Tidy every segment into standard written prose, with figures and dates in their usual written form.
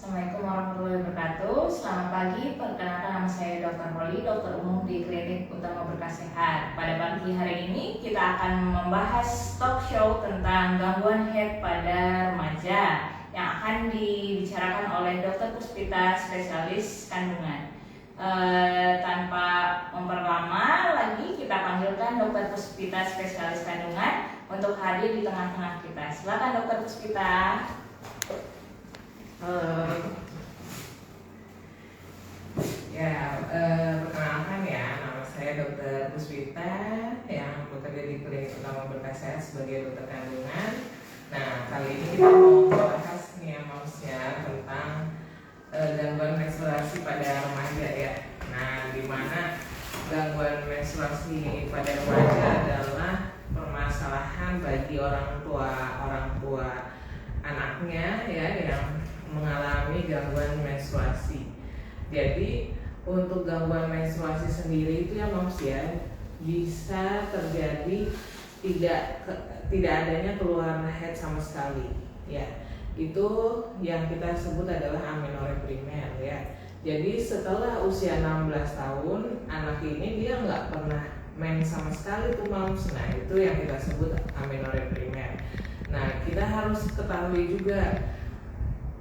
Assalamualaikum warahmatullahi wabarakatuh. Selamat pagi, perkenalkan nama saya Dr. Roli, dokter umum di Klinik Utama Berkah Sehat. Pada pagi hari ini kita akan membahas talk show tentang gangguan head pada remaja yang akan dibicarakan oleh Dr. Puspita, spesialis kandungan. Tanpa memperlama lagi, kita panggilkan Dr. Puspita, spesialis kandungan untuk hadir di tengah-tengah kita. Silakan Dr. Puspita. Perkenalkan ya, nama saya Dr. Puspita yang bekerja di Klinik Utama Berkah Sehat sebagai dokter kandungan. Nah, kali ini kita mau membahas nih ya, tentang gangguan menstruasi pada remaja ya. Nah, di mana gangguan menstruasi pada remaja adalah permasalahan bagi orang tua anaknya ya yang mengalami gangguan menstruasi. Jadi untuk gangguan menstruasi sendiri itu ya Moms ya bisa terjadi tidak adanya keluar head sama sekali ya. Itu yang kita sebut adalah amenorrhea primer ya. Jadi setelah usia 16 tahun anak ini dia nggak pernah mens sama sekali tuh Moms. Nah itu yang kita sebut amenorrhea primer. Nah kita harus ketahui juga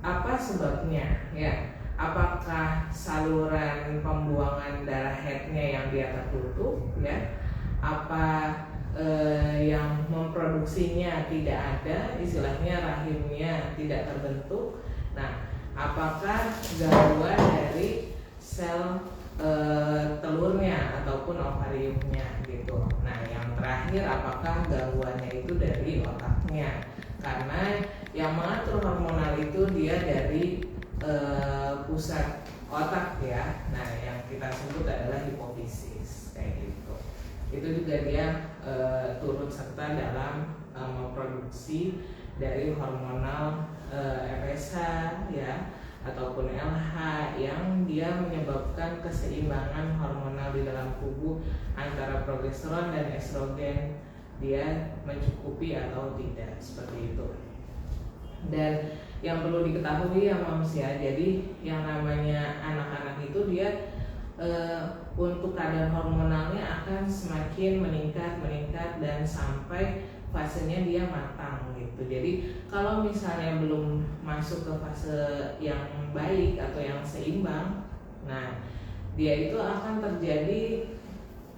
apa sebabnya ya. Apakah saluran pembuangan darah headnya yang dia tertutup ya? Apa yang memproduksinya tidak ada, istilahnya rahimnya tidak terbentuk. Nah, apakah gangguan dari sel telurnya ataupun ovariumnya gitu. Nah, yang terakhir apakah gangguannya itu dari otaknya? Karena yang mengatur hormonal itu dia dari pusat otak ya. Nah, yang kita sebut adalah hipofisis kayak gitu. Itu juga dia turut serta dalam memproduksi dari hormonal FSH ya ataupun LH yang dia menyebabkan keseimbangan hormonal di dalam tubuh antara progesteron dan estrogen dia mencukupi atau tidak, seperti itu. Dan yang perlu diketahui ya Moms ya, jadi yang namanya anak-anak itu dia untuk kadar hormonalnya akan semakin meningkat dan sampai fasenya dia matang gitu. Jadi kalau misalnya belum masuk ke fase yang baik atau yang seimbang, nah dia itu akan terjadi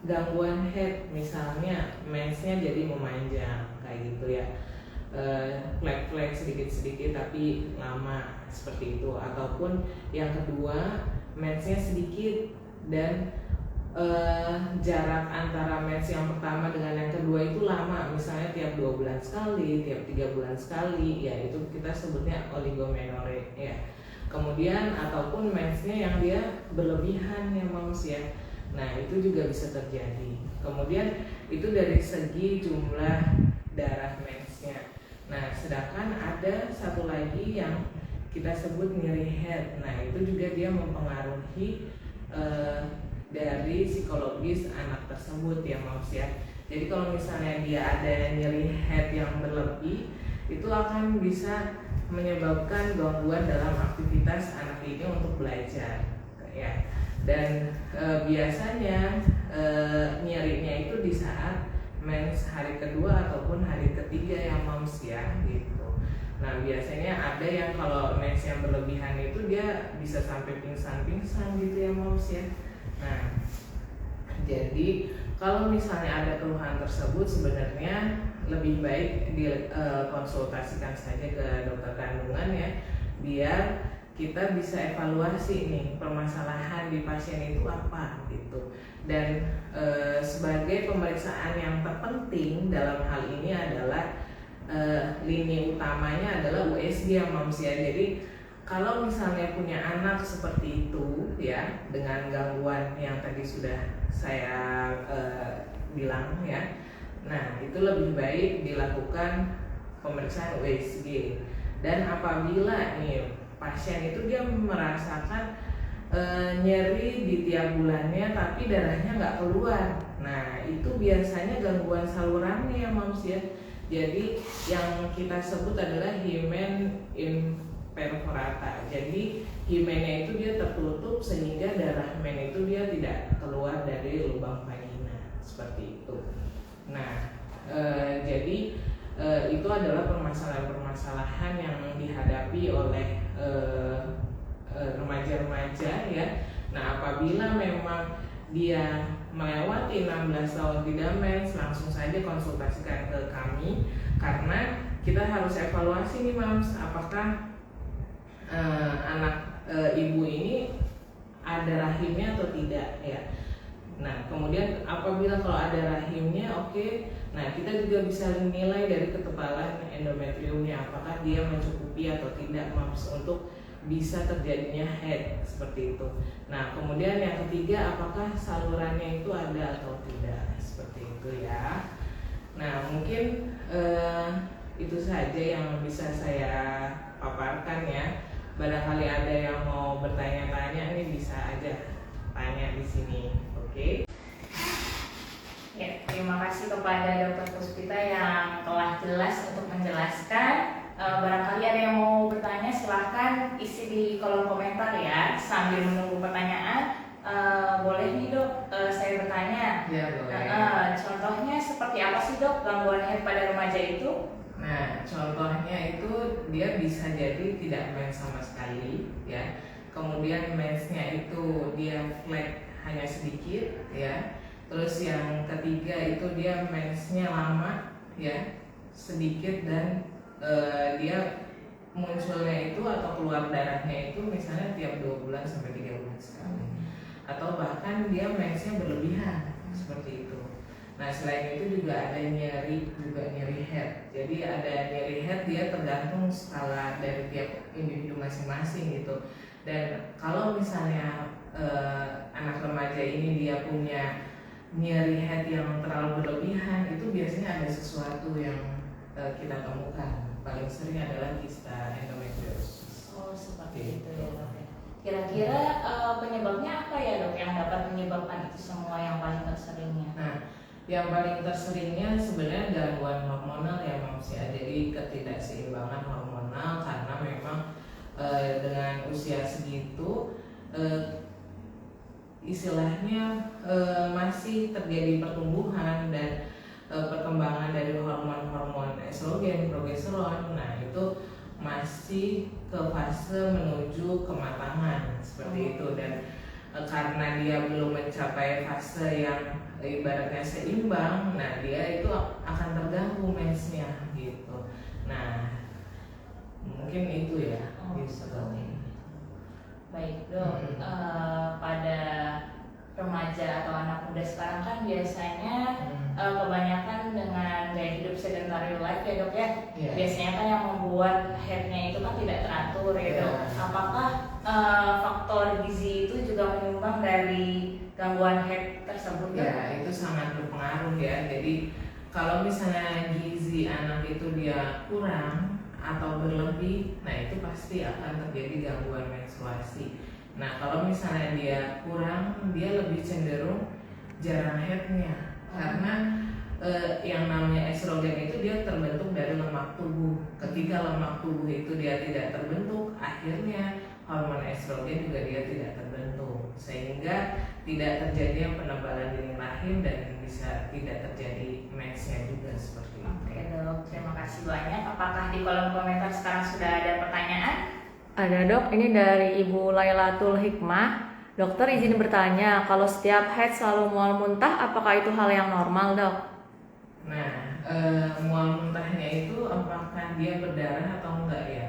gangguan head, misalnya mensnya jadi memanjang kayak gitu ya. Flek-flek sedikit-sedikit tapi lama seperti itu, ataupun yang kedua mensnya sedikit dan jarak antara mens yang pertama dengan yang kedua itu lama, misalnya tiap 2 bulan sekali, tiap 3 bulan sekali ya, itu kita sebutnya oligomenorrhea ya. Kemudian ataupun mensnya yang dia berlebihan ya Moms ya. Nah itu juga bisa terjadi. Kemudian itu dari segi jumlah darah mensnya. Nah, sedangkan ada satu lagi yang kita sebut nyeri head. Nah, itu juga dia mempengaruhi dari psikologis anak tersebut ya Moms ya. Jadi kalau misalnya dia ada nyeri head yang berlebih, itu akan bisa menyebabkan gangguan dalam aktivitas anak ini untuk belajar ya. Dan biasanya nyerinya itu di saat mens hari kedua ataupun hari ketiga yang Moms ya gitu. Nah biasanya ada yang kalau mens yang berlebihan itu dia bisa sampai pingsan gitu ya Moms ya. Nah jadi kalau misalnya ada keluhan tersebut sebenarnya lebih baik dikonsultasikan saja ke dokter kandungan ya, biar kita bisa evaluasi nih permasalahan di pasien itu apa gitu. Dan sebagai pemeriksaan yang terpenting dalam hal ini adalah lini utamanya adalah USG ya Moms ya. Jadi kalau misalnya punya anak seperti itu ya dengan gangguan yang tadi sudah saya bilang ya, nah itu lebih baik dilakukan pemeriksaan USG. Dan apabila nih pasien itu dia merasakan nyeri di tiap bulannya tapi darahnya nggak keluar, nah itu biasanya gangguan salurannya ya Moms ya. Jadi yang kita sebut adalah hymen perforata. Jadi himennya itu dia tertutup sehingga darah himen itu dia tidak keluar dari lubang vagina seperti itu. Nah, jadi itu adalah permasalahan-permasalahan yang dihadapi oleh remaja-remaja ya. Nah, apabila memang dia melewati 16 tahun tidak mens, langsung saja konsultasikan ke kami karena kita harus evaluasi nih Mams, apakah anak ibu ini ada rahimnya atau tidak ya. Nah, kemudian apabila kalau ada rahimnya, oke. Nah, kita juga bisa nilai dari ketebalan endometriumnya, apakah dia mencukupi atau tidak Mams untuk bisa terjadinya head seperti itu. Nah, kemudian yang ketiga, apakah salurannya itu ada atau tidak seperti itu ya. Nah, mungkin itu saja yang bisa saya paparkan ya. Barangkali ada yang mau bertanya-tanya, ini bisa aja tanya di sini, oke? Ya, terima kasih kepada Dr. Puspita yang telah jelas untuk menjelaskan. Barangkali ada yang mau bertanya, silahkan isi di kolom komentar ya. Sambil menunggu pertanyaan, boleh nih dok, saya bertanya. Ya, boleh. Contohnya seperti apa sih dok gangguan head pada remaja itu? Nah, contohnya itu dia bisa jadi tidak mens sama sekali ya. Kemudian mensnya itu dia flat hanya sedikit ya. Terus yang ketiga itu dia mensnya lama ya, sedikit dan dia munculnya itu atau keluar darahnya itu misalnya tiap 2 bulan sampai 3 bulan sekali. Atau bahkan dia mensnya berlebihan seperti itu. Nah, selain itu juga ada nyeri head. Jadi ada nyeri head, dia tergantung skala dari tiap individu masing-masing gitu. Dan kalau misalnya anak remaja ini dia punya nyeri head yang terlalu berlebihan, itu biasanya ada sesuatu yang kita temukan. Paling sering adalah kista endometriosis. Oh, seperti itu ya dok. Kira-kira penyebabnya apa ya dok yang dapat menyebabkan itu semua yang paling terseringnya? Nah, yang paling terseringnya sebenarnya gangguan hormonal ya Mams ya. Jadi ketidakseimbangan hormonal karena memang dengan usia segitu istilahnya masih terjadi pertumbuhan dan perkembangan dari hormon-hormon estrogen, progesteron. Nah, itu masih ke fase menuju kematangan seperti itu. Dan karena dia belum mencapai fase yang ibaratnya seimbang, nah dia itu akan terganggu mensnya gitu. Nah, mungkin itu ya. Baik dok, pada remaja atau anak muda sekarang kan biasanya kebanyakan dengan gaya hidup sedentary life ya dok ya. Yeah. Biasanya kan yang membuat headnya itu kan tidak teratur ya dok. Apakah faktor gizi itu juga menyumbang dari gangguan head tersebut dok? Ya, itu sangat berpengaruh ya. Jadi kalau misalnya gizi anak itu dia kurang atau berlebih, nah itu pasti akan terjadi gangguan menstruasi. Nah, kalau misalnya dia kurang, dia lebih cenderung jarang headnya karena yang namanya estrogen itu dia terbentuk dari lemak tubuh. Ketika lemak tubuh itu dia tidak terbentuk, akhirnya hormon estrogen juga dia tidak terbentuk, sehingga tidak terjadi penebalan dinding rahim dan bisa tidak terjadi mensnya juga seperti itu. Oke dok, terima kasih banyak. Apakah di kolom komentar sekarang sudah ada pertanyaan? Ada dok, ini dari Ibu Lailatul Hikmah. Dokter izin bertanya, kalau setiap haid selalu mual muntah, apakah itu hal yang normal dok? Nah, mual muntahnya itu apakah dia berdarah atau enggak ya?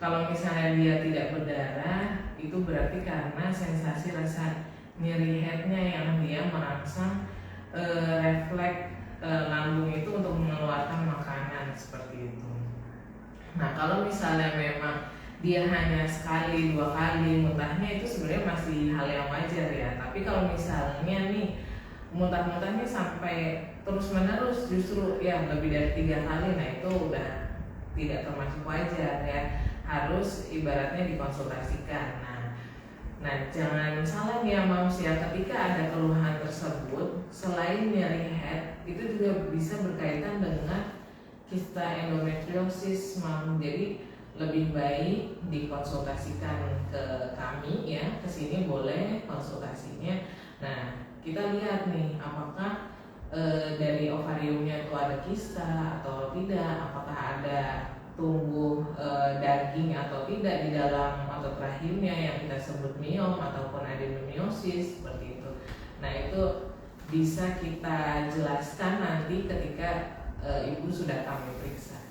Kalau misalnya dia tidak berdarah, itu berarti karena sensasi rasa nyeri headnya yang dia merangsang refleks lambung itu untuk mengeluarkan makanan seperti itu. Nah, kalau misalnya memang dia hanya sekali 2 kali muntahnya, itu sebenarnya masih hal yang wajar ya. Tapi kalau misalnya nih muntah-muntahnya sampai terus menerus justru ya lebih dari 3 kali, nah itu udah tidak termasuk wajar ya, harus ibaratnya dikonsultasikan. Nah jangan salah ya Mams ya, ketika ada keluhan tersebut selain nyeri head itu juga bisa berkaitan dengan kista endometriosis Mam. Jadi lebih baik dikonsultasikan ke kami ya, ke sini boleh konsultasinya. Nah, kita lihat nih apakah dari ovariumnya itu ada kista atau tidak, apakah ada tumbuh daging atau tidak di dalam otot rahimnya yang kita sebut miom ataupun adenomiosis seperti itu. Nah, itu bisa kita jelaskan nanti ketika ibu sudah kami periksa.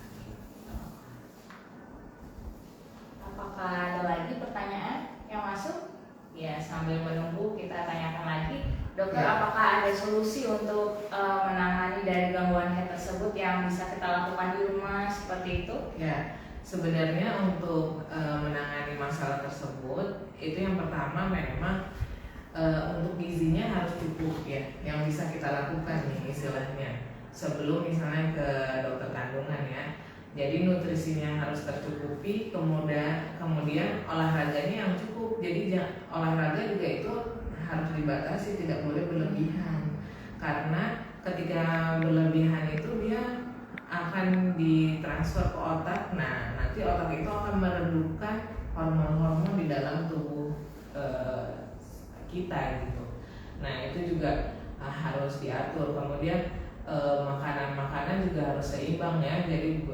Apakah ada lagi pertanyaan yang masuk? Ya, sambil menunggu kita tanyakan lagi, dokter, Ya. apakah ada solusi untuk menangani dari gangguan head tersebut yang bisa kita lakukan di rumah seperti itu? Ya, sebenarnya untuk menangani masalah tersebut itu yang pertama memang untuk gizinya harus cukup ya, yang bisa kita lakukan nih istilahnya sebelum misalnya ke dokter kandungan ya. Jadi nutrisinya harus tercukupi, kemudian olahraganya yang cukup. Jadi olahraga juga itu harus dibatasi, tidak boleh berlebihan. Karena ketika berlebihan itu dia akan ditransfer ke otak. Nah, nanti otak itu akan meredupkan hormon-hormon di dalam tubuh kita gitu. Nah, itu juga harus diatur. Kemudian makanan-makanan juga harus seimbang ya. Jadi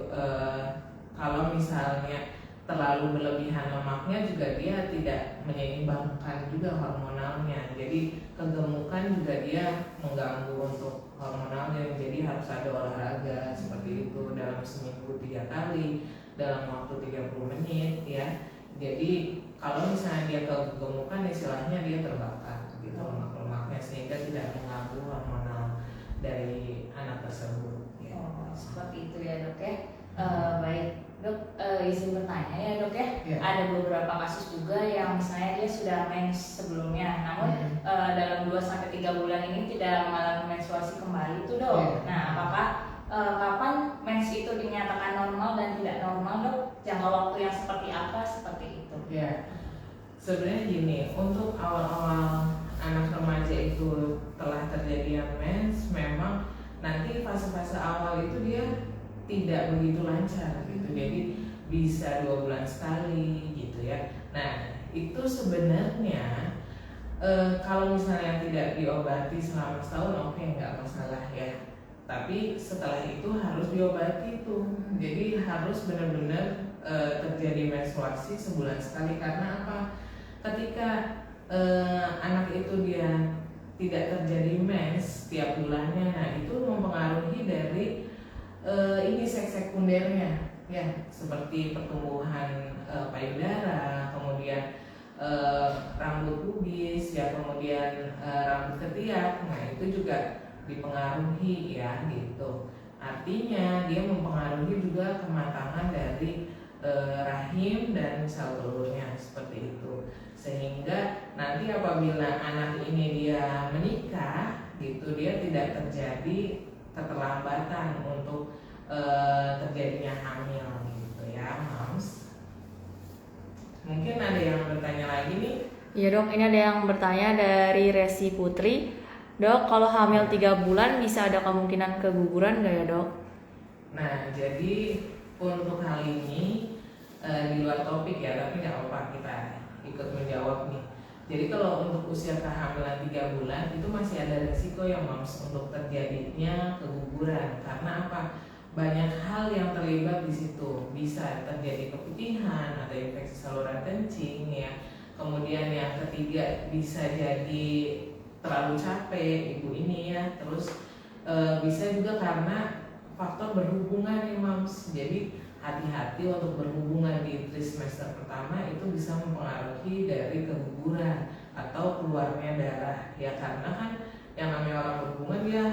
kalau misalnya terlalu berlebihan lemaknya juga dia tidak menyeimbangkan juga hormonalnya. Jadi kegemukan juga dia mengganggu untuk hormonalnya. Jadi harus ada olahraga seperti itu dalam seminggu 3 kali dalam waktu 30 menit ya. Jadi kalau misalnya dia kegemukan istilahnya dia terbakar gitu lemak-lemaknya sehingga tidak mengganggu hormonal dari anak tersebut ya. Oh, seperti itu ya dok ya. Baik dok, izin bertanya ya dok ya. Ya. Ada beberapa kasus juga yang misalnya dia sudah mens sebelumnya, namun dalam 2-3 bulan ini tidak mengalami menstruasi kembali itu dok. Ya. Nah, apakah kapan mens itu dinyatakan normal dan tidak normal dok? Jangka waktu yang seperti apa seperti itu? Ya, sebenarnya gini, untuk awal-awal anak remaja itu telah terjadi mens, memang nanti fase-fase awal itu dia tidak begitu lancar gitu. Jadi bisa 2 bulan sekali gitu ya. Nah, itu sebenarnya kalau misalnya tidak diobati selama setahun oke, nggak masalah ya. Tapi setelah itu harus diobati tuh. Jadi harus benar-benar terjadi menstruasi sebulan sekali. Karena apa? Ketika anak itu dia tidak terjadi mens setiap bulannya, nah itu mempengaruhi dari ini seks sekundernya ya, seperti pertumbuhan payudara, kemudian rambut pubis ya, kemudian rambut ketiak. Nah itu juga dipengaruhi ya gitu. Artinya dia mempengaruhi juga kematangan dari rahim dan sel telurnya seperti itu. Sehingga nanti apabila anak ini dia menikah gitu, dia tidak terjadi keterlambatan untuk terjadinya hamil gitu ya, Moms. Mungkin ada yang bertanya lagi nih. Iya dok, ini ada yang bertanya dari Resi Putri. Dok, kalau hamil 3 bulan bisa ada kemungkinan keguguran nggak ya dok? Nah, jadi untuk hal ini di luar topik ya, tapi nggak apa-apa kita ikut menjawab nih. Jadi kalau untuk usia kehamilan 3 bulan itu masih ada resiko ya Moms untuk terjadinya keguguran. Karena apa? Banyak hal yang terlibat di situ. Bisa terjadi keputihan, ada infeksi saluran kencing ya. Kemudian yang ketiga bisa jadi terlalu capek ibu ini ya. Terus bisa juga karena faktor berhubungan nih Moms. Jadi hati-hati untuk berhubungan di trimester pertama itu bisa mempengaruhi dari keguguran atau keluarnya darah ya, karena kan yang namanya orang berhubungan dia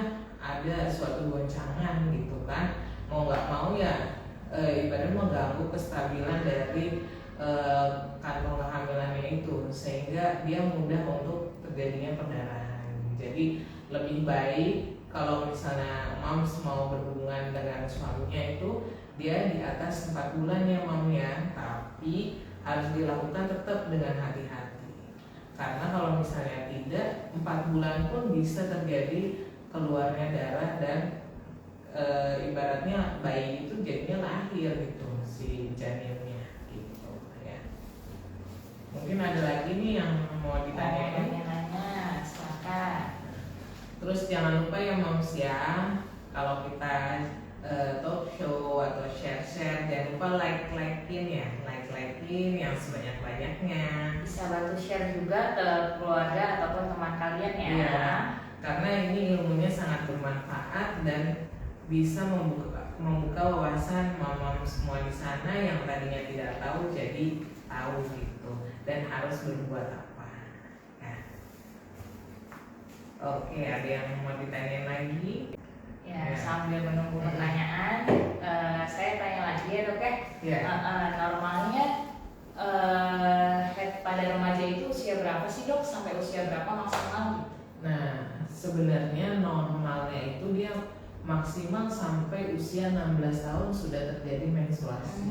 ada suatu goncangan gitu kan, mau nggak mau ya ibaratnya mengganggu kestabilan dari kantong kehamilannya itu, sehingga dia mudah untuk terjadinya perdarahan. Jadi lebih baik kalau misalnya Moms mau berhubungan dengan suaminya itu dia di atas 4 bulan ya Mom ya, tapi harus dilakukan tetap dengan hati-hati. Karena kalau misalnya tidak, 4 bulan pun bisa terjadi keluarnya darah dan ibaratnya bayi itu jadinya lahir gitu si janinnya. Mungkin ada lagi nih yang mau ditanyain. Nanya, silakan. Terus jangan lupa ya moms ya, kalau kita talk show atau share-share, jangan lupa like-likein ya, like-likein yang sebanyak-banyaknya. Bisa bantu share juga ke keluarga ataupun teman kalian ya. Iya, karena ini ilmunya sangat bermanfaat dan bisa membuka wawasan mama semua di sana yang tadinya tidak tahu jadi tahu gitu, dan harus berbuat apa. Nah. Oke, ada yang mau ditanyain lagi? Ya, Ya. sambil menunggu pertanyaan, saya tanya lagi ya dok ya. Ya. Normalnya head pada remaja itu usia berapa sih dok? Sampai usia berapa maksimal gitu? Nah, sebenarnya normalnya itu dia maksimal sampai usia 16 tahun sudah terjadi menstruasi.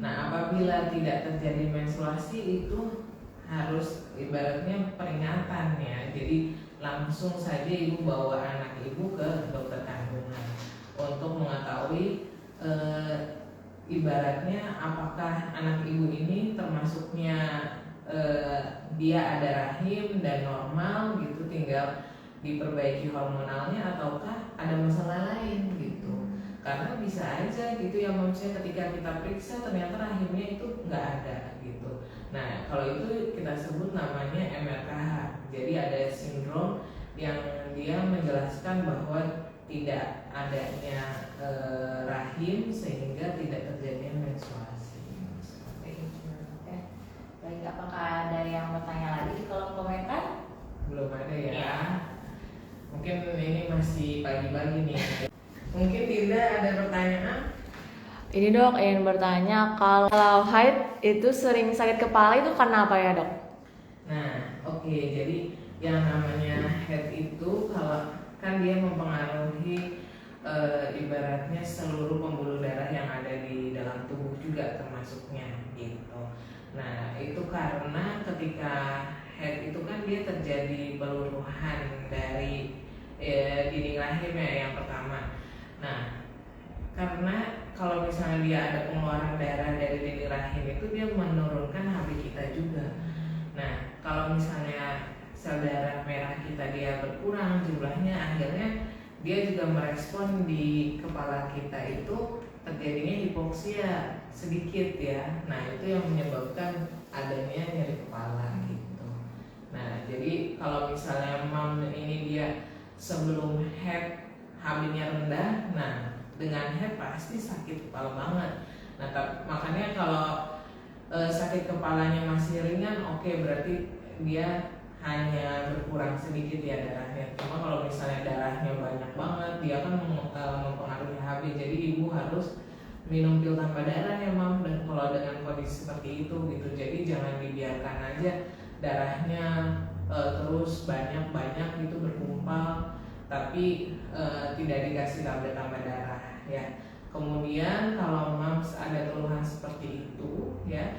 Nah, apabila tidak terjadi menstruasi itu harus ibaratnya peringatan ya. Jadi langsung saja ibu bawa anak ibu ke dokter kandungan untuk mengetahui ibaratnya apakah anak ibu ini termasuknya dia ada rahim dan normal gitu, tinggal diperbaiki hormonalnya ataukah ada masalah lain gitu. Karena bisa aja gitu ya maksudnya ketika kita periksa ternyata rahimnya itu nggak ada gitu. Nah kalau itu kita sebut namanya MRKH. Jadi ada sindrom yang dia menjelaskan bahwa tidak adanya rahim sehingga tidak terjadinya menstruasi. Seperti itu. Oke. Baik, apakah ada yang bertanya lagi di kolom komentar? Belum ada ya. Ya. Mungkin ini masih pagi-pagi nih. Mungkin Dinda ada pertanyaan? Ini dok ingin bertanya, kalau haid itu sering sakit kepala itu karena apa ya dok? Nah, oke. Jadi yang namanya head itu kalau kan dia mempengaruhi ibaratnya seluruh pembuluh darah yang ada di dalam tubuh juga termasuknya gitu. Nah, itu karena ketika head itu kan dia terjadi peluruhan dari dinding rahim ya yang pertama. Nah, karena kalau misalnya dia ada pengeluaran darah dari dinding rahim itu dia menurunkan HB kita juga. Nah, kalau misalnya sel darah merah kita dia berkurang jumlahnya, akhirnya dia juga merespon di kepala kita itu terjadinya hipoksia sedikit ya. Nah, itu yang menyebabkan adanya nyeri kepala gitu. Nah, jadi kalau misalnya mam ini dia sebelum head HB-nya rendah, nah dengan head pasti sakit kepala banget. Nah, makanya kalau sakit kepalanya masih ringan, oke, berarti dia hanya berkurang sedikit ya darahnya. Cuma kalau misalnya darahnya banyak banget, dia kan mempengaruhi HB. Jadi ibu harus minum pil tambah darah ya mam. Dan kalau dengan kondisi seperti itu gitu, jadi jangan dibiarkan aja darahnya terus banyak gitu berkumpal, tapi tidak dikasih tablet tambah darah ya. Kemudian kalau mams ada keluhan seperti itu ya,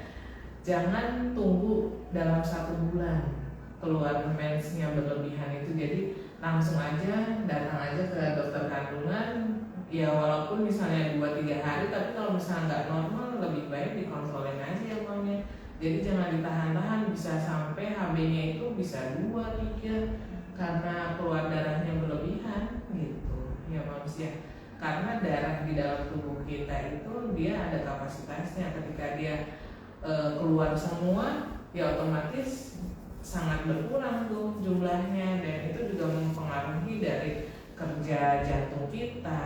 jangan tunggu dalam 1 bulan keluar mensnya berlebihan itu. Jadi langsung aja datang aja ke dokter kandungan ya, walaupun misalnya 2-3 hari, tapi kalau misalnya nggak normal lebih baik dikontrolin aja ya mamnya. Jadi jangan ditahan-tahan, bisa sampai HB-nya itu bisa 2-3 karena keluar darahnya berlebihan gitu ya mams ya. Karena darah di dalam tubuh kita itu dia ada kapasitasnya, ketika dia keluar semua ya otomatis sangat berkurang tuh jumlahnya, dan itu juga mempengaruhi dari kerja jantung kita,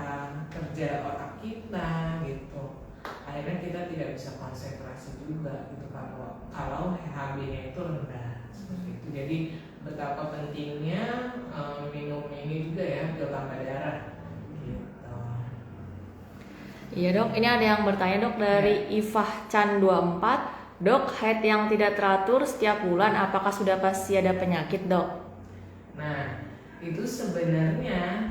kerja otak kita gitu. Akhirnya kita tidak bisa konsentrasi juga gitu kalau HB-nya itu rendah seperti itu. Jadi betapa pentingnya minum ini juga ya, pil tambah darah gitu. Iya dok, ini ada yang bertanya dok dari Ifah Chan 24. Dok, haid yang tidak teratur setiap bulan apakah sudah pasti ada penyakit dok? Nah, itu sebenarnya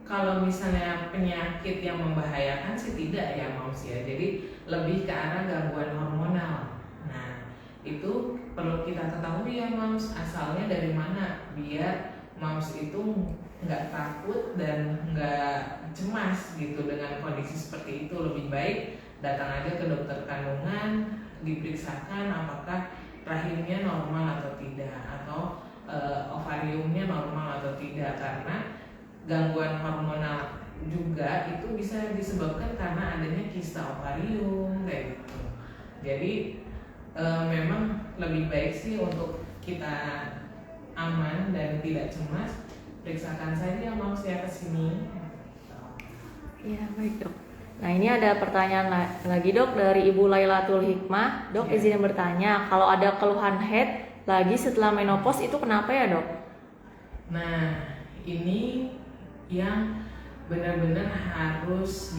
kalau misalnya penyakit yang membahayakan sih tidak ya mams ya. Jadi lebih ke arah gangguan hormonal. Nah, itu perlu kita ketahui ya mams, asalnya dari mana, biar mams itu nggak takut dan nggak cemas gitu dengan kondisi seperti itu. Lebih baik datang aja ke dokter kandungan, diperiksakan apakah rahimnya normal atau tidak, atau ovariumnya normal atau tidak, karena gangguan hormonal juga itu bisa disebabkan karena adanya kista ovarium kayak gitu. Jadi memang lebih baik sih untuk kita aman dan tidak cemas, periksakan saja moms ya kesini. Iya, baik dok. Nah ini ada pertanyaan lagi dok dari Ibu Lailatul Hikmah. Dok Ya. izin bertanya, kalau ada keluhan head lagi setelah menopause itu kenapa ya dok? Nah ini yang benar-benar harus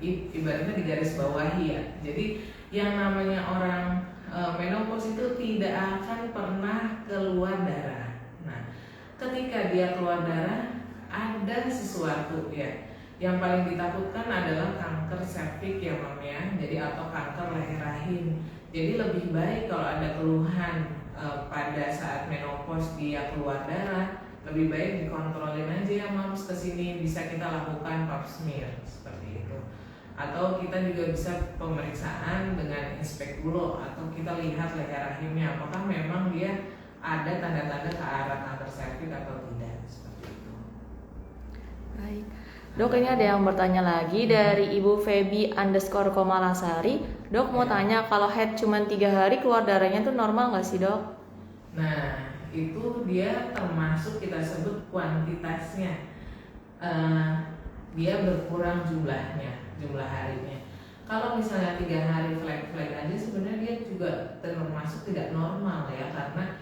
ibaratnya digaris bawahi ya. Jadi yang namanya orang menopause itu tidak akan pernah keluar darah. Nah ketika dia keluar darah ada sesuatu ya. Yang paling ditakutkan adalah kanker serviks ya mam ya, jadi atau kanker leher rahim. Jadi lebih baik kalau ada keluhan pada saat menopause dia keluar darah, lebih baik dikontrolin aja ya mams kesini, bisa kita lakukan pap smear seperti itu. Atau kita juga bisa pemeriksaan dengan inspekulo, atau kita lihat leher rahimnya apakah memang dia ada tanda-tanda ke arah kanker serviks atau tidak seperti itu. Baik. Dok ini ada yang bertanya lagi dari Ibu Feby_Komalasari. Dok mau tanya kalau head cuma 3 hari keluar darahnya tuh normal nggak sih dok? Nah itu dia termasuk kita sebut kuantitasnya, dia berkurang jumlah harinya. Kalau misalnya 3 hari flag aja sebenarnya dia juga termasuk tidak normal ya, karena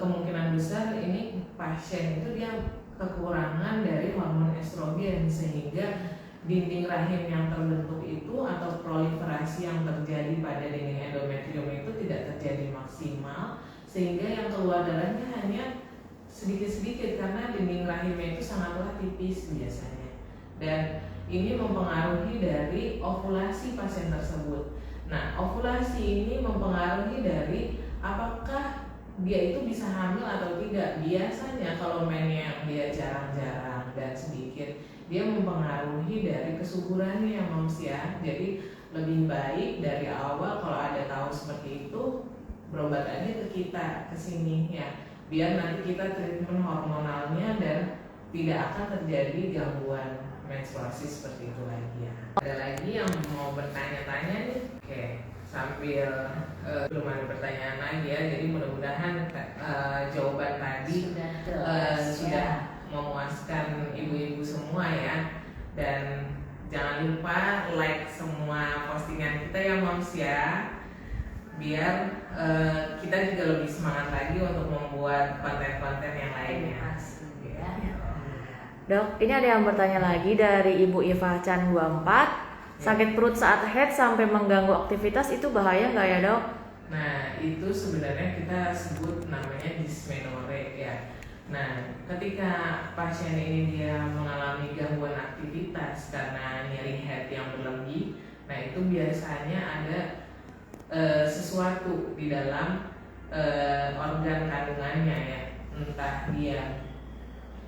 kemungkinan besar ini pasien itu dia kekurangan dari hormon estrogen, sehingga dinding rahim yang terbentuk itu atau proliferasi yang terjadi pada dinding endometrium itu tidak terjadi maksimal, sehingga yang keluar darahnya hanya sedikit-sedikit karena dinding rahimnya itu sangatlah tipis biasanya, dan ini mempengaruhi dari ovulasi pasien tersebut. Nah ovulasi ini mempengaruhi dari apakah dia itu bisa hamil atau tidak. Biasanya kalau mennya dia jarang-jarang dan sedikit, dia mempengaruhi dari kesuburannya ya moms ya. Jadi lebih baik dari awal kalau ada tahu seperti itu, berobat aja ke kita kesini ya, biar nanti kita treatment hormonalnya dan tidak akan terjadi gangguan menstruasi seperti itu lagi ya. Ada lagi yang mau bertanya-tanya nih? Oke. Sambil belum ada pertanyaan lagi ya, jadi mudah-mudahan jawaban tadi sudah memuaskan ibu-ibu semua ya. Dan jangan lupa like semua postingan kita ya moms ya, biar kita juga lebih semangat lagi untuk membuat konten-konten yang lainnya. Dok ini ada yang bertanya lagi dari Ibu Iva Chan 24. Sakit perut saat head sampai mengganggu aktivitas itu bahaya nggak ya dok? Nah itu sebenarnya kita sebut namanya dysmenorrhea ya. Nah ketika pasien ini dia mengalami gangguan aktivitas karena nyeri head yang berlebih, nah itu biasanya ada sesuatu di dalam organ kandungannya ya, entah dia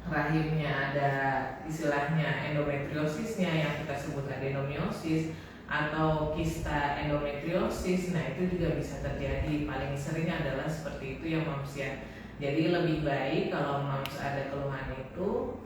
rahimnya ada istilahnya endometriosisnya yang kita sebut adenomiosis, atau kista endometriosis. Nah itu juga bisa terjadi, paling sering adalah seperti itu ya moms ya. Jadi lebih baik kalau moms ada keluhan itu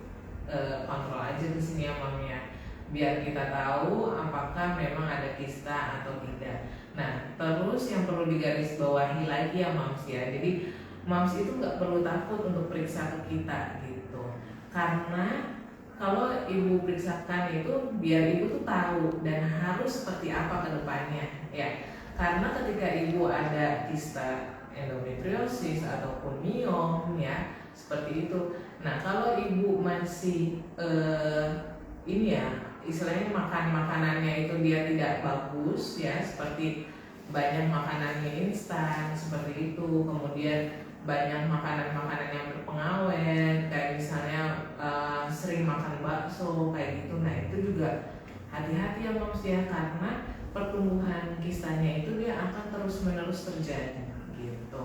kontrol aja ke sini ya mom ya, biar kita tahu apakah memang ada kista atau tidak. Nah terus yang perlu digarisbawahi lagi ya moms ya, jadi moms itu nggak perlu takut untuk periksa ke kita gitu, karena kalau ibu periksakan itu biar ibu tuh tahu dan harus seperti apa ke depannya ya. Karena ketika ibu ada kista endometriosis ataupun miom ya seperti itu. Nah kalau ibu masih ini ya istilahnya makanannya itu dia tidak bagus ya, seperti banyak makanannya instan seperti itu, kemudian banyak makanan-makanan yang berpengawet kayak misalnya sering makan bakso kayak gitu. Nah itu juga hati-hati ya moms ya, karena pertumbuhan kistanya itu dia akan terus-menerus terjadi gitu.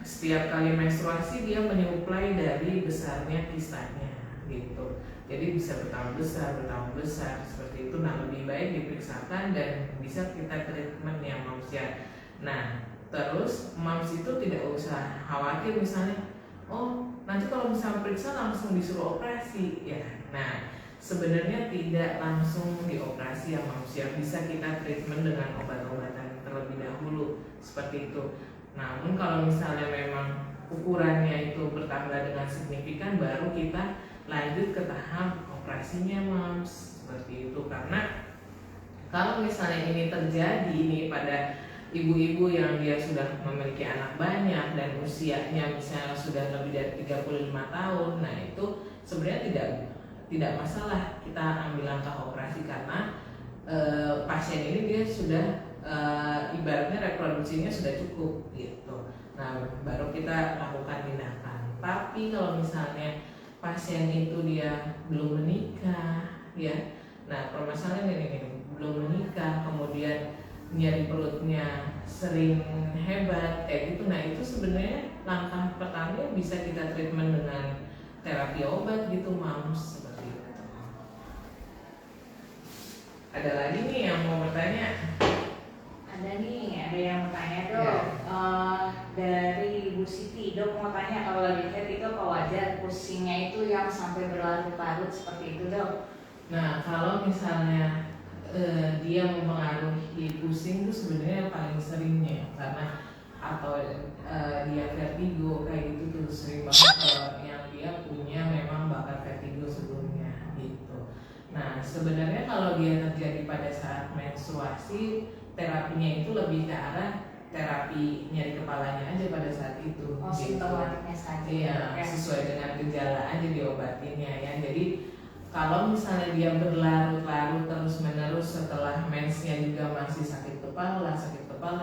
Setiap kali menstruasi dia menyuplai dari besarnya kistanya gitu, jadi bisa bertambah besar seperti itu. Nah lebih baik diperiksakan dan bisa kita treatment ya moms ya. Nah Terus moms itu tidak usah khawatir misalnya, oh nanti kalau misalnya periksa langsung disuruh operasi ya. Nah sebenarnya tidak langsung dioperasi ya moms ya, bisa kita treatment dengan obat-obatan terlebih dahulu seperti itu. Namun kalau misalnya memang ukurannya itu bertambah dengan signifikan, baru kita lanjut ke tahap operasinya moms seperti itu. Karena kalau misalnya ini terjadi nih pada ibu-ibu yang dia sudah memiliki anak banyak dan usianya misalnya sudah lebih dari 35 tahun, nah itu sebenarnya tidak masalah kita ambil langkah operasi, karena pasien ini dia sudah ibaratnya reproduksinya sudah cukup gitu. Nah baru kita lakukan tindakan. Tapi kalau misalnya pasien itu dia belum menikah ya, nah permasalahannya ini belum menikah, kemudian nyeri perutnya sering hebat kayak gitu, nah itu sebenarnya langkah pertama bisa kita treatment dengan terapi obat gitu moms, seperti itu. Ada lagi nih yang mau bertanya? Ada yang bertanya dok. Dari Bu Siti, dok mau tanya, kalau lagi head itu apa wajar pusingnya itu yang sampai berlarut-larut seperti itu dok? Nah kalau misalnya dia mempengaruhi pusing itu sebenarnya paling seringnya karena atau dia vertigo kayak gitu tuh sering banget kalau yang dia punya memang bakat vertigo sebelumnya gitu. Nah sebenarnya kalau dia terjadi pada saat menstruasi, terapinya itu lebih ke arah terapi nyeri kepalanya aja pada saat itu. Oh, simptomatiknya saja. Iya, sesuai dengan gejala aja diobatinnya ya. Jadi kalau misalnya dia berlarut-larut terus menerus setelah mensnya juga masih sakit kepala,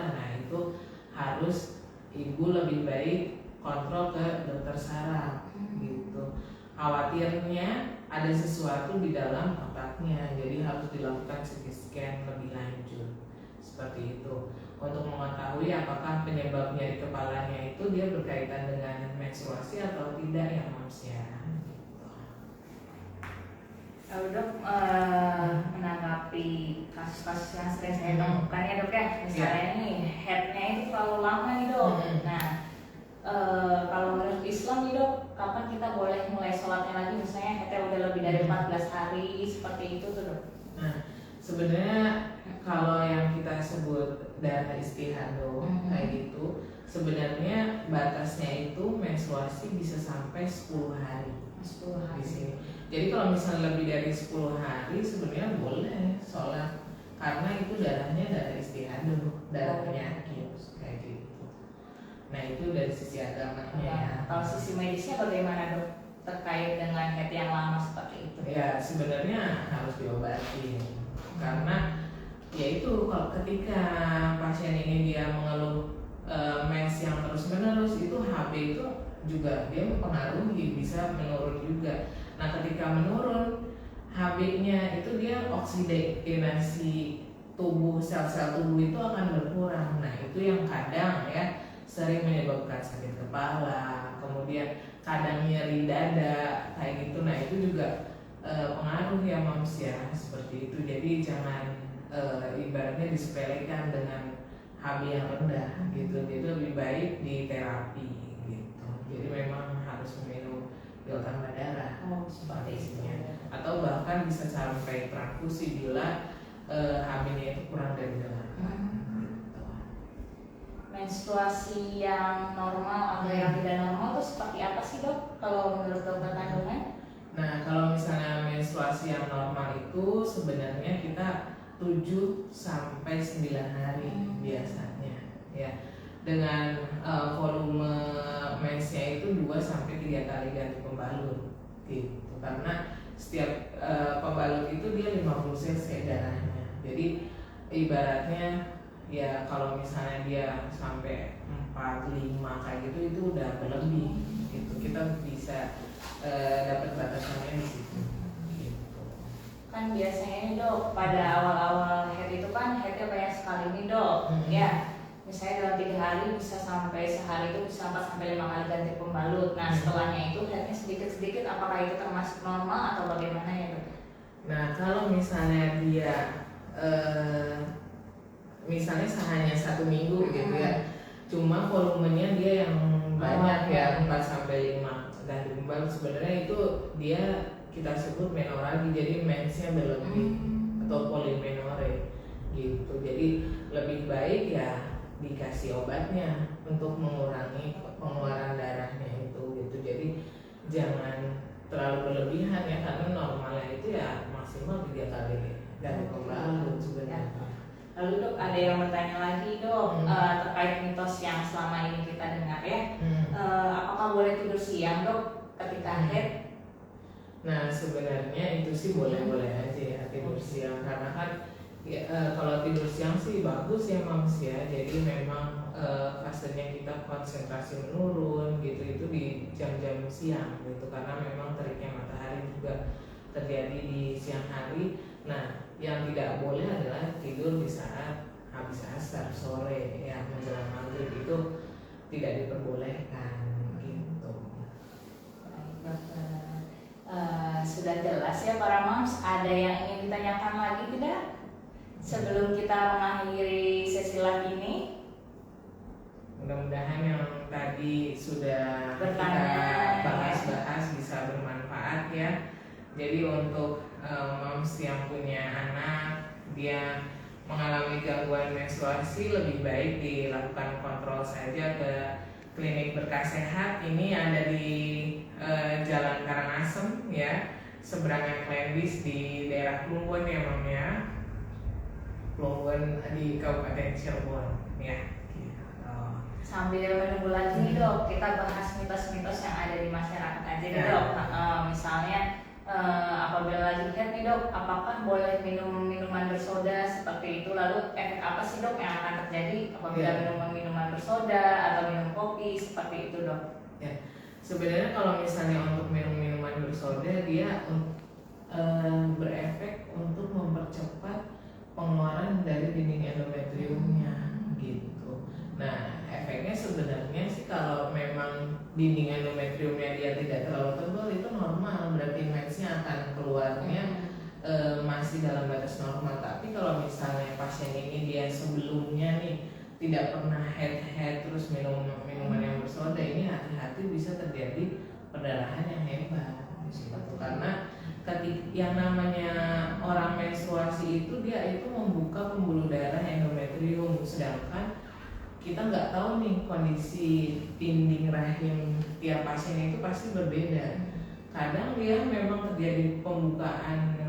nah itu harus ibu lebih baik kontrol ke dokter saraf gitu. Khawatirnya ada sesuatu di dalam otaknya, jadi harus dilakukan CT scan lebih lanjut seperti itu untuk mengetahui apakah penyebabnya di kepalanya itu dia berkaitan dengan menstruasi atau tidak ya moms ya. Lalu dok, menanggapi kasus-kasus yang sering saya temukan ya dok ya, misalnya nih headnya itu terlalu lama nih dok. Nah kalau menurut Islam nih dok, kapan kita boleh mulai sholatnya lagi, misalnya headnya udah lebih dari 14 hari seperti itu tuh dok? Nah sebenarnya kalau yang kita sebut darah istihadah kayak gitu, sebenarnya batasnya itu menstruasi bisa sampai 10 hari. 10 hari. Di sini. Jadi kalau misalnya lebih dari 10 hari sebenarnya boleh sholat, karena itu darahnya darah istihadah, darah penyakit kayak gitu. Nah itu dari sisi agamanya ya. Kalau sisi medisnya bagaimana dok terkait dengan head yang lama seperti itu? Ya sebenarnya harus diobatin, karena yaitu kalau ketika pasien ini dia mengeluh mens yang terus menerus, itu HB itu juga dia mempengaruhi, bisa menurun juga. Nah ketika menurun HB-nya itu dia oksigenasi tubuh, sel-sel tubuh itu akan berkurang. Nah itu yang kadang ya sering menyebabkan sakit kepala, kemudian kadang nyeri dada kayak gitu. Nah itu juga pengaruh ya moms ya, seperti itu. Jadi jangan ibaratnya disepelekan dengan HB yang rendah gitu. Jadi lebih baik di terapi gitu. Jadi memang harus minum pil tambah darah seperti isinya, atau bahkan bisa sampai transfusi bila HB-nya itu kurang dari 8. Gitu. Menstruasi yang normal atau yang tidak normal itu seperti apa sih dok kalau menurut dokter kandungan? Nah kalau misalnya menstruasi yang normal itu sebenarnya kita 7 sampai 9 hari biasanya ya, dengan volume mensnya itu 2 sampai 3 kali ganti pembalut gitu. Karena setiap pembalut itu dia 50 cc darahnya. Jadi ibaratnya ya kalau misalnya dia sampai 4, 5 kayak gitu itu udah berlebih gitu. Kita bisa dapat batasannya di situ. Gitu. Kan biasanya nih dok pada awal-awal head itu kan headnya banyak sekali nih dok. Ya misalnya dalam 3 hari bisa sampai sehari itu bisa 4 sampai 5 kali ganti pembalut. Nah setelahnya itu headnya sedikit-sedikit, apakah itu termasuk normal atau bagaimana ya dok? Nah kalau misalnya dia misalnya hanya 1 minggu gitu ya, cuma volumenya dia yang banyak ya, 4 sampai 5. Dan kembang sebenarnya itu dia kita sebut menoragi, jadi mensnya berlebih atau polimenore gitu. Jadi lebih baik ya dikasih obatnya untuk mengurangi pengeluaran darahnya itu gitu. Jadi jangan terlalu berlebihan ya, karena normalnya itu ya maksimal 3 kali dari pembalut sebenarnya. Lalu dok, ada yang bertanya lagi dok, terkait mitos yang selama ini kita dengar ya. Apakah boleh tidur siang dok ketika head? Nah sebenarnya itu sih boleh-boleh aja ya tidur siang, karena kan ya, kalau tidur siang sih bagus ya Mams ya. Jadi memang fasenya kita konsentrasi menurun gitu itu di jam-jam siang gitu, karena memang teriknya matahari juga terjadi di siang hari. Nah yang tidak boleh adalah tidur di saat habis asar sore ya, menjelang maghrib itu tidak diperbolehkan gitu. Sudah jelas ya para moms, ada yang ingin ditanyakan lagi tidak sebelum kita mengakhiri sesi live ini? Mudah-mudahan yang tadi sudah Bertanya, kita bahas-bahas bisa bermanfaat ya. Jadi untuk moms yang punya anak dia mengalami gangguan menstruasi, lebih baik dilakukan kontrol saja ke klinik Berkah Sehat. Ini ada di Jalan Karangasem ya, seberangan Klendis di daerah Plumbon ya Mam ya. Plumbon di Kabupaten Cirebon ya. Sambil menunggu lagi nih dok, kita bahas mitos-mitos yang ada di masyarakat aja nih dok. Misalnya apabila lagi head nih dok, apakah boleh minum minuman bersoda seperti itu? Lalu efek apa sih dok yang akan terjadi apabila minum minuman bersoda atau minum kopi seperti itu dok? Ya, sebenarnya kalau misalnya untuk minum minuman bersoda dia berefek untuk mempercepat pengeluaran dari dinding endometriumnya gitu. Nah efeknya sebenarnya sih kalau memang dinding endometriumnya dia tidak terlalu tebal itu normal, berarti mensnya akan keluarnya masih dalam batas normal. Tapi kalau misalnya pasien ini dia sebelumnya nih tidak pernah head terus minum minuman yang bersoda, ini hati-hati bisa terjadi perdarahan yang hebat gitu. Karena yang namanya orang menstruasi itu dia itu membuka pembuluh darah endometrium, sedangkan kita nggak tahu nih kondisi dinding rahim tiap pasien itu pasti berbeda. Kadang dia memang terjadi pembukaan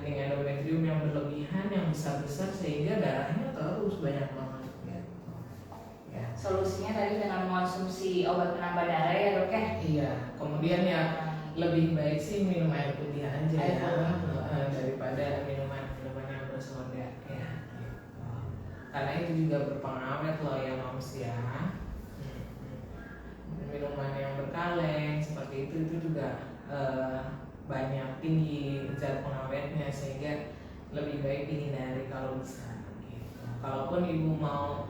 dinding endometrium yang berlebihan, yang besar-besar sehingga darahnya terus banyak banget gitu. Ya. Solusinya tadi dengan mengonsumsi obat penambah darah ya dok ya? Iya, kemudian ya lebih baik sih minum air putih aja air ya daripada minuman yang bersoda ya gitu. Karena itu juga berpengawet loh ya moms ya. Minuman yang berkaleng seperti itu juga banyak tinggi zat pengawetnya, sehingga lebih baik dihindari kalau bisa gitu. Kalaupun ibu mau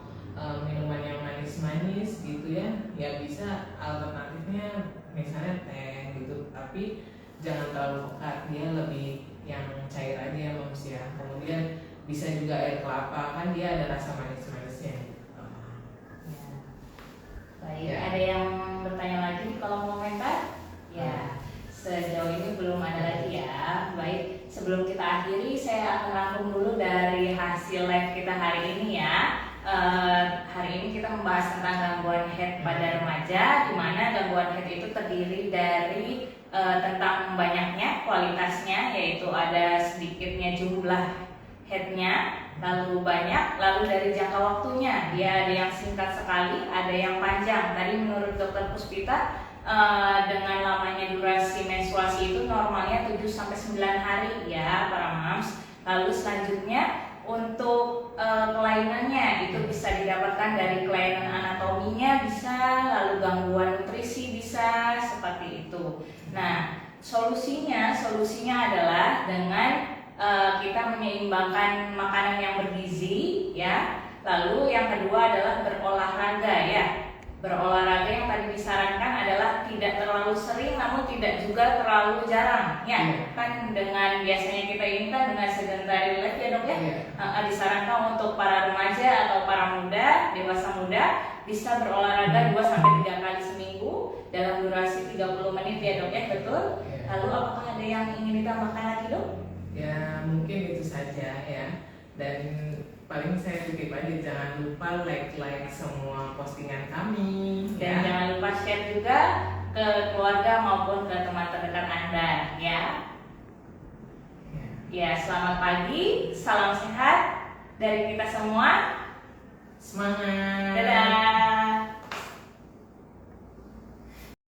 minuman yang manis-manis gitu ya bisa alternatifnya misalnya teh gitu, tapi jangan terlalu pekat, dia lebih yang cair aja ya moms ya. Kemudian bisa juga air kelapa, kan dia ada rasa manis-manisnya gitu. Baik, ada yang bertanya lagi di kolom komentar? Ya, sejauh ini belum ada lagi ya. Baik, sebelum kita akhiri saya akan rangkum dulu dari hasil live kita hari ini ya. Hari ini kita membahas tentang gangguan head pada remaja, di mana gangguan head itu terdiri dari tentang banyaknya kualitasnya, yaitu ada sedikitnya jumlah headnya, lalu banyak, lalu dari jangka waktunya dia ada yang singkat sekali, ada yang panjang. Tadi menurut Dokter Puspita dengan lamanya durasi menstruasi itu normalnya 7-9 hari ya para moms. Lalu selanjutnya untuk kelainannya itu bisa didapatkan dari kelainan anatominya bisa, lalu gangguan nutrisi bisa, seperti itu. Nah, solusinya adalah dengan kita menyeimbangkan makanan yang bergizi ya. Lalu yang kedua adalah berolahraga ya. Berolahraga yang tadi disarankan adalah tidak terlalu sering namun tidak juga terlalu jarang ya. Kan dengan biasanya kita ini kan dengan sedentary life ya dok ya. Disarankan untuk para remaja atau para muda, dewasa muda bisa berolahraga 2-3 kali seminggu dalam durasi 30 menit ya dok ya, betul? Ya. Lalu apakah ada yang ingin ditambahkan lagi dok? Ya mungkin itu saja ya. Dan paling saya titip aja, jangan lupa like semua postingan kami. Dan jangan lupa share juga ke keluarga maupun ke teman terdekat Anda ya. Ya, selamat pagi, salam sehat dari kita semua. Semangat. Dadah.